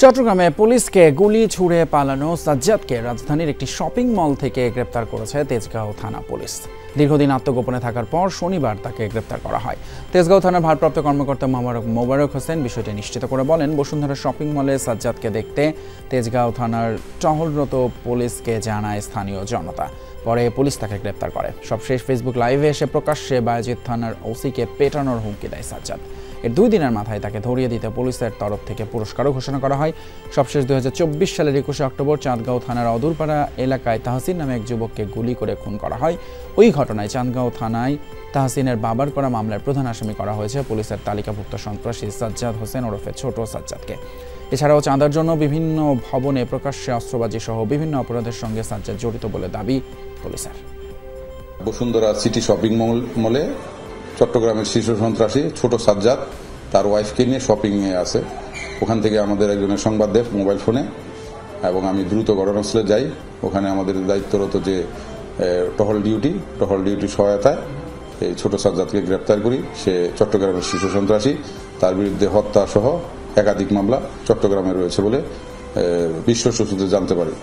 চট্টগ্রামে পুলিশকে গুলি ছুড়ে পালানো সাজ্জাদকে রাজধানীর একটি শপিং মল থেকে গ্রেপ্তার করেছে তেজগাঁও থানা পুলিশ। দীর্ঘদিন আত্মগোপনে থাকার পর শনিবার তাকে গ্রেপ্তার করা হয়। তেজগাঁও থানার ভারপ্রাপ্ত কর্মকর্তা মোবারক হোসেন বিষয়টি নিশ্চিত করে বলেন, বসুন্ধরা শপিং মলে সাজ্জাদকে দেখতে তেজগাঁও থানার টহলরত পুলিশকে জানায় স্থানীয় জনতা। পরে পুলিশ তাকে গ্রেপ্তার করে। সবশেষ ফেসবুক লাইভে এসে প্রকাশ্যে বায়েজিদ থানার ওসিকে পেটানোর হুমকি দেয় সাজ্জাদ। এর 2 দিনের মাথায় তাকে ধরিয়ে দিতে পুলিশের তরফ থেকে পুরস্কারও ঘোষণা করা হয়। সবশেষ 2024 সালের 21 অক্টোবর চাঁদগাঁও থানার অদূরপাড়া এলাকায় তাহসিন নামে এক যুবককে গুলি করে খুন করা হয়। ওই ঘটনায় চাঁদগাঁও থানায় তাহসিনের বাবার করা মামলার প্রধান আসামি করা হয়েছে পুলিশের তালিকাভুক্ত সন্ত্রাসী সাজ্জাদ হোসেন ওরফে ছোট সাজ্জাদকে। এছাড়াও চাঁদার জন্য বিভিন্ন ভবনে প্রকাশ্যে অস্ত্রবাজি সহ বিভিন্ন অপরাধের সঙ্গে সাজ্জাদ জড়িত বলে দাবি পুলিশের। বসুন্ধরা সিটি শপিং মলে চট্টগ্রামের শীর্ষ সন্ত্রাসী ছোট সাজ্জাদ তার ওয়াইফকে নিয়ে শপিংয়ে আছে। ওখান থেকে আমাদের একজনের সংবাদ দেয় মোবাইল ফোনে, এবং আমি দ্রুত ঘটনাস্থলে যাই। ওখানে আমাদের দায়িত্বরত যে টহল ডিউটি সহায়তায় এই ছোট সাজ্জাদকে গ্রেপ্তার করি। সে চট্টগ্রামের শীর্ষ সন্ত্রাসী, তার বিরুদ্ধে হত্যা সহ একাধিক মামলা চট্টগ্রামে রয়েছে বলে বিশ্ব সূত্রে জানতে পারি।